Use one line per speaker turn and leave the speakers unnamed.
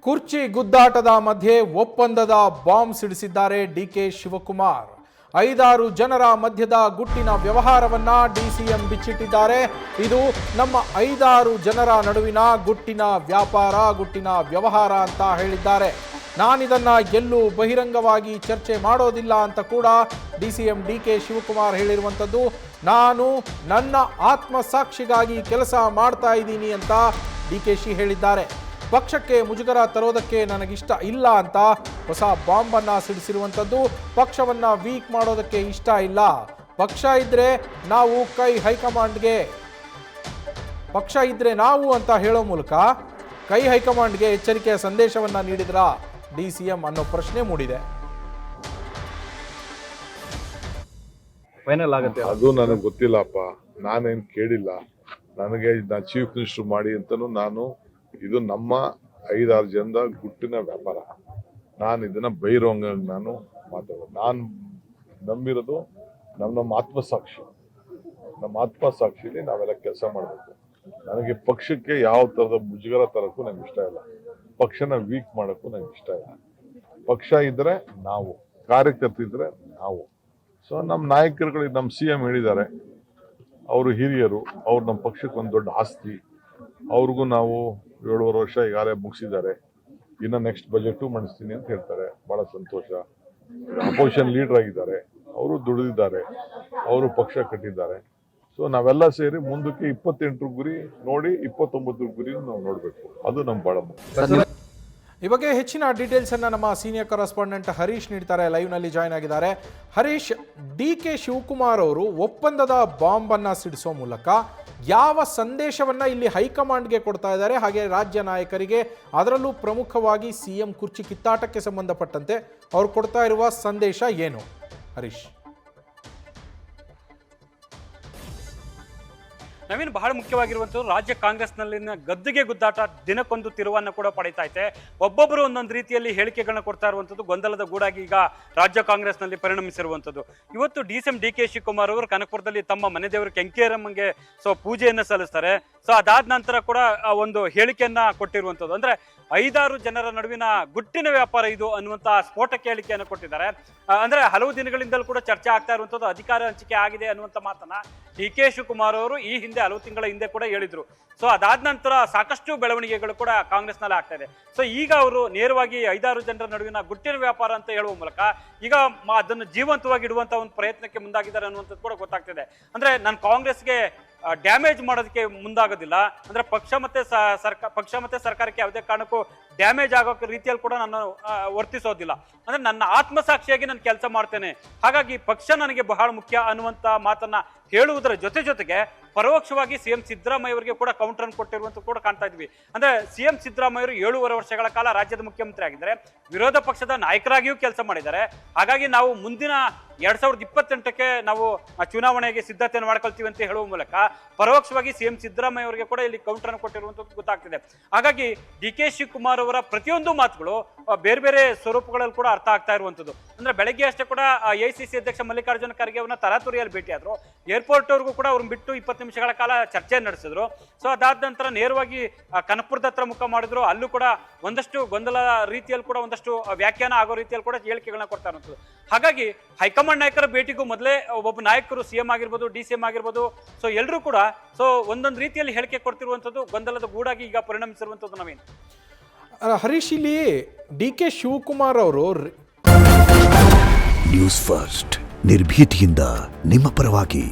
ಕುರ್ಚಿ ಗುದ್ದಾಟದ ಮಧ್ಯೆ ಒಪ್ಪಂದದ ಬಾಂಬ್ ಸಿಡಿಸಿದ್ದಾರೆ ಡಿಕೆ ಶಿವಕುಮಾರ್. 5-6 ಜನರ ಮಧ್ಯದ ಗುಟ್ಟಿನ ವ್ಯವಹಾರವನ್ನ ಡಿಸಿಎಂ ಬಿಚ್ಚಿಟ್ಟಿದ್ದಾರೆ. ಇದು ನಮ್ಮ 5-6 ಜನರ ನಡುವಿನ ಗುಟ್ಟಿನ ವ್ಯಾಪಾರ, ಗುಟ್ಟಿನ ವ್ಯವಹಾರ ಅಂತ ಹೇಳಿದ್ದಾರೆ. ನಾನಿದನ್ನ ಎಲ್ಲೂ ಬಹಿರಂಗವಾಗಿ ಚರ್ಚೆ ಮಾಡೋದಿಲ್ಲ ಅಂತ ಕೂಡ ಡಿಸಿಎಂ ಡಿಕೆ ಶಿವಕುಮಾರ್ ಹೇಳಿರುವಂಥದ್ದು. ನಾನು ನನ್ನ ಆತ್ಮಸಾಕ್ಷಿಗಾಗಿ ಕೆಲಸ ಮಾಡ್ತಾ ಇದ್ದೀನಿ ಅಂತ ಡಿಕೆಶಿ ಹೇಳಿದ್ದಾರೆ. ಪಕ್ಷಕ್ಕೆ ಮುಜುಗರ ತರೋದಕ್ಕೆ ನನಗಿಷ್ಟ ಇಲ್ಲ ಅಂತ ಹೊಸ ಬಾಂಬ್ ಅನ್ನ ಸಿಡಿಸಿರುವಂಥದ್ದು. ಪಕ್ಷವನ್ನ ವೀಕ್ ಮಾಡೋದಕ್ಕೆ ಇಷ್ಟ ಇಲ್ಲ. ಪಕ್ಷ ಇದ್ರೆ ನಾವು ಹೈಕಮಾಂಡ್ಗೆ ಪಕ್ಷ ಇದ್ರೆ ನಾವು ಅಂತ ಹೇಳೋ ಮೂಲಕ ಹೈಕಮಾಂಡ್ಗೆ ಎಚ್ಚರಿಕೆಯ ಸಂದೇಶವನ್ನ ನೀಡಿದ್ರ ಡಿಸಿಎಂ ಅನ್ನೋ ಪ್ರಶ್ನೆ ಮೂಡಿದೆ.
ಫೈನಲ್ ಆಗುತ್ತೆ
ಅದು ನನಗೆ ಗೊತ್ತಿಲ್ಲಪ್ಪ, ನಾನೇನು ಕೇಳಿಲ್ಲ. ನನಗೆ ಚೀಫ್ ಮಿನಿಸ್ಟರ್ ಮಾಡಿ ಅಂತಲೂ ನಾನು ಇದು ನಮ್ಮ 5-6 ಜನದ ಗುಟ್ಟಿನ ವ್ಯಾಪಾರ. ನಾನು ಇದನ್ನ ಬೈರೋಂಗ ನಾನು ಮಾತಾಡೋದು. ನಾನು ನಂಬಿರೋದು ನಮ್ಮ ಆತ್ಮಸಾಕ್ಷಿ. ನಮ್ಮ ಆತ್ಮಸಾಕ್ಷಿಲಿ ನಾವೆಲ್ಲ ಕೆಲಸ ಮಾಡಬೇಕು. ನನಗೆ ಪಕ್ಷಕ್ಕೆ ಯಾವ ಥರದ ಮುಜುಗರ ತರಕ್ಕೂ ನಂಗೆ ಇಷ್ಟ ಇಲ್ಲ. ಪಕ್ಷನ ವೀಕ್ ಮಾಡೋಕ್ಕೂ ನಂಗೆ ಇಷ್ಟ ಇಲ್ಲ. ಪಕ್ಷ ಇದ್ರೆ ನಾವು, ಕಾರ್ಯಕರ್ತರಿದ್ರೆ ನಾವು. ಸೊ ನಮ್ಮ ನಾಯಕರುಗಳು, ನಮ್ಮ CM ಹೇಳಿದ್ದಾರೆ, ಅವರು ಹಿರಿಯರು, ಅವ್ರು ನಮ್ಮ ಪಕ್ಷಕ್ಕೆ ಒಂದು ದೊಡ್ಡ ಆಸ್ತಿ. ಅವ್ರಿಗೂ ನಾವು 7.5 ವರ್ಷ ಈಗಾಗಲೇ ಮುಗಿಸಿದ್ದಾರೆ. ಇನ್ನು ನೆಕ್ಸ್ಟ್ ಬಜೆಟು ಮಂಡಿಸ್ತೀನಿ ಅಂತ ಹೇಳ್ತಾರೆ. ಬಹಳ ಸಂತೋಷ. ಅಪೋಸಿಷನ್ ಲೀಡರ್ ಆಗಿದ್ದಾರೆ, ಅವರು ದುಡಿದಿದ್ದಾರೆ, ಅವರು ಪಕ್ಷ ಕಟ್ಟಿದ್ದಾರೆ. ಸೊ ನಾವೆಲ್ಲ ಸೇರಿ ಮುಂದಕ್ಕೆ 28 ಗುರಿ ನೋಡಿ 29 ಗುರಿ ನಾವು ನೋಡಬೇಕು. ಅದು ನಮ್ಮ ಬಹಳ ಮುಖ್ಯ.
ಈ ಬಗ್ಗೆ ಹೆಚ್ಚಿನ ಡೀಟೇಲ್ಸ್ ಅನ್ನ ನಮ್ಮ ಸೀನಿಯರ್ ಕರೆಸ್ಪಾಂಡೆಂಟ್ ಹರೀಶ್ ನೀಡ್ತಾರೆ. ಲೈವ್ ನಲ್ಲಿ ಜಾಯ್ನ್ ಆಗಿದ್ದಾರೆ. ಹರೀಶ್, ಡಿಕೆ ಶಿವಕುಮಾರ್ ಅವರು ಒಪ್ಪಂದದ ಬಾಂಬ್ ಅನ್ನ ಸಿಡಿಸೋ ಮೂಲಕ ಯಾವ ಸಂದೇಶವನ್ನ ಇಲ್ಲಿ ಹೈಕಮಾಂಡ್ಗೆ ಕೊಡ್ತಾ ಇದ್ದಾರೆ, ಹಾಗೆ ರಾಜ್ಯ ನಾಯಕರಿಗೆ, ಅದರಲ್ಲೂ ಪ್ರಮುಖವಾಗಿ CM ಕುರ್ಚಿ ಕಿತ್ತಾಟಕ್ಕೆ ಸಂಬಂಧಪಟ್ಟಂತೆ ಅವ್ರು ಕೊಡ್ತಾ ಇರುವ ಸಂದೇಶ ಏನು ಹರೀಶ್?
ನವೀನ್, ಬಹಳ ಮುಖ್ಯವಾಗಿರುವಂಥದ್ದು ರಾಜ್ಯ ಕಾಂಗ್ರೆಸ್ನಲ್ಲಿನ ಗದ್ದುಗೆ ಗುದ್ದಾಟ ದಿನಕ್ಕೊಂದು ತಿರುವನ್ನು ಕೂಡ ಪಡೀತಾ ಇದೆ. ಒಬ್ಬೊಬ್ಬರು ಒಂದೊಂದು ರೀತಿಯಲ್ಲಿ ಹೇಳಿಕೆಗಳನ್ನ ಕೊಡ್ತಾ ಇರುವಂಥದ್ದು ಗೊಂದಲದ ಗೂಡಾಗಿ ಈಗ ರಾಜ್ಯ ಕಾಂಗ್ರೆಸ್ನಲ್ಲಿ ಪರಿಣಮಿಸಿರುವಂಥದ್ದು. ಇವತ್ತು DCM DK ಶಿವಕುಮಾರ್ ಅವರು ಕನಕಪುರದಲ್ಲಿ ತಮ್ಮ ಮನೆ ದೇವರು ಕೆಂಕೇರಮ್ಮಂಗೆ ಪೂಜೆಯನ್ನು ಸಲ್ಲಿಸ್ತಾರೆ. ಅದಾದ ನಂತರ ಕೂಡ ಒಂದು ಹೇಳಿಕೆಯನ್ನ ಕೊಟ್ಟಿರುವಂಥದ್ದು. ಅಂದ್ರೆ 5-6 ಜನರ ನಡುವಿನ ಗುಟ್ಟಿನ ವ್ಯಾಪಾರ ಇದು ಅನ್ನುವಂಥ ಸ್ಫೋಟಕ ಹೇಳಿಕೆಯನ್ನು ಕೊಟ್ಟಿದ್ದಾರೆ. ಅಂದ್ರೆ ಹಲವು ದಿನಗಳಿಂದಲೂ ಕೂಡ ಚರ್ಚೆ ಆಗ್ತಾ ಇರುವಂಥದ್ದು ಅಧಿಕಾರ ಹಂಚಿಕೆ ಆಗಿದೆ ಅನ್ನುವಂಥ ಮಾತನ್ನ DK ಶಿವಕುಮಾರ್ ಅವರು ಈ ಹಿಂದೆ ಹಲವು ತಿಂಗಳ ಹಿಂದೆ ಕೂಡ ಹೇಳಿದ್ರು. ಅದಾದ ನಂತರ ಸಾಕಷ್ಟು ಬೆಳವಣಿಗೆಗಳು ಕೂಡ ಕಾಂಗ್ರೆಸ್ನಲ್ಲಿ ಆಗ್ತಾ ಇದೆ. ಈಗ ಅವರು ನೇರವಾಗಿ 5-6 ಜನರ ನಡುವಿನ ಗುಟ್ಟಿನ ವ್ಯಾಪಾರ ಅಂತ ಹೇಳುವ ಮೂಲಕ ಈಗ ಅದನ್ನು ಜೀವಂತವಾಗಿ ಇಡುವಂತ ಒಂದು ಪ್ರಯತ್ನಕ್ಕೆ ಮುಂದಾಗಿದ್ದಾರೆ ಅನ್ನುವಂಥದ್ದು ಕೂಡ ಗೊತ್ತಾಗ್ತಿದೆ. ಅಂದ್ರೆ ನಾನು ಕಾಂಗ್ರೆಸ್ಗೆ ಡ್ಯಾಮೇಜ್ ಮಾಡೋದಕ್ಕೆ ಮುಂದಾಗೋದಿಲ್ಲ, ಅಂದ್ರೆ ಪಕ್ಷ ಮತ್ತೆ ಸರ್ಕಾರಕ್ಕೆ ಯಾವುದೇ ಕಾರಣಕ್ಕೂ ಡ್ಯಾಮೇಜ್ ಆಗೋ ರೀತಿಯಲ್ಲಿ ಕೂಡ ನಾನು ವರ್ತಿಸೋದಿಲ್ಲ. ಅಂದ್ರೆ ನನ್ನ ಆತ್ಮಸಾಕ್ಷಿಯಾಗಿ ನಾನು ಕೆಲಸ ಮಾಡ್ತೇನೆ, ಹಾಗಾಗಿ ಪಕ್ಷ ನನಗೆ ಬಹಳ ಮುಖ್ಯ ಅನ್ನುವಂತ ಮಾತನ್ನ ಹೇಳುವುದರ ಜೊತೆಗೆ ಪರೋಕ್ಷವಾಗಿ CM ಸಿದ್ದರಾಮಯ್ಯ ಅವರಿಗೆ ಕೂಡ ಕೌಂಟರ್ ಅನ್ನು ಕೊಟ್ಟಿರುವಂತ ಕೂಡ ಕಾಣ್ತಾ ಇದ್ವಿ. ಅಂದ್ರೆ CM ಸಿದ್ದರಾಮಯ್ಯ ಅವರು 7.5 ವರ್ಷಗಳ ಕಾಲ ರಾಜ್ಯದ ಮುಖ್ಯಮಂತ್ರಿ ಆಗಿದ್ದಾರೆ, ವಿರೋಧ ಪಕ್ಷದ ನಾಯಕರಾಗಿಯೂ ಕೆಲಸ ಮಾಡಿದ್ದಾರೆ. ಹಾಗಾಗಿ ನಾವು ಮುಂದಿನ 2028ಕ್ಕೆ ನಾವು ಚುನಾವಣೆಗೆ ಸಿದ್ಧತೆಯನ್ನು ಮಾಡ್ಕೊಳ್ತೀವಿ ಅಂತ ಹೇಳುವ ಮೂಲಕ ಪರೋಕ್ಷವಾಗಿ CM ಸಿದ್ದರಾಮಯ್ಯ ಅವರಿಗೆ ಕೂಡ ಇಲ್ಲಿ ಕೌಂಟರ್ ಅನ್ನು ಕೊಟ್ಟಿರುವಂತದ್ದು ಗೊತ್ತಾಗ್ತಿದೆ. ಹಾಗಾಗಿ DK ಶಿವಕುಮಾರ್ ಅವರ ಪ್ರತಿಯೊಂದು ಮಾತುಗಳು ಬೇರೆ ಬೇರೆ ಸ್ವರೂಪಗಳಲ್ಲಿ ಕೂಡ ಅರ್ಥ ಆಗ್ತಾ ಇರುವಂತದ್ದು. ಅಂದ್ರೆ ಬೆಳಗ್ಗೆ ಅಷ್ಟೇ ಕೂಡ AICC ಅಧ್ಯಕ್ಷ ಮಲ್ಲಿಕಾರ್ಜುನ ಖರ್ಗೆ ಅವರನ್ನ ತರಾತುರಿಯಲ್ಲಿ ಭೇಟಿಯಾದ್ರು. ಏರ್ಪೋರ್ಟ್ ಅವ್ರಿಗೂ ಕೂಡ ಅವ್ರನ್ನ ಬಿಟ್ಟು 20 ನಿಮಿಷಗಳ ಕಾಲ ಚರ್ಚೆ ನಡೆಸಿದ್ರು. ಅದಾದ ನಂತರ ನೇರವಾಗಿ ಕನಕಪುರದ ಹತ್ರ ಮುಖ ಮಾಡಿದ್ರು. ಅಲ್ಲೂ ಕೂಡ ಒಂದಷ್ಟು ಗೊಂದಲ ರೀತಿಯಲ್ಲಿ ಕೂಡ ಒಂದಷ್ಟು ವ್ಯಾಖ್ಯಾನ ಆಗೋ ರೀತಿಯಲ್ಲಿ ಕೂಡ ಹೇಳಿಕೆಗಳನ್ನ ಕೊಡ್ತಾ ಇರುವಂಥದ್ದು. ಹಾಗಾಗಿ ಹೈಕಮಾಂಡ್ ನಾಯಕರ ಭೇಟಿಗೂ ಮೊದಲೇ ಒಬ್ಬ ನಾಯಕರು CM ಆಗಿರ್ಬೋದು, DCM ಆಗಿರ್ಬೋದು, ಎಲ್ಲರೂ ಕೂಡ ಒಂದೊಂದು ರೀತಿಯಲ್ಲಿ ಹೇಳಿಕೆ ಕೊಡ್ತಿರುವಂಥದ್ದು ಗೊಂದಲದ ಗೂಡಾಗಿ ಈಗ ಪರಿಣಮಿಸಿರುವಂಥದ್ದು. ನವೀನ್,
ಹರೀಶ್, ಇಲ್ಲಿ DK ಶಿವಕುಮಾರ್ ಅವರು
ನ್ಯೂಸ್ ಫಸ್ಟ್ ನಿರ್ಭೀತಿಯಿಂದ ನಿಮ್ಮ ಪರವಾಗಿ.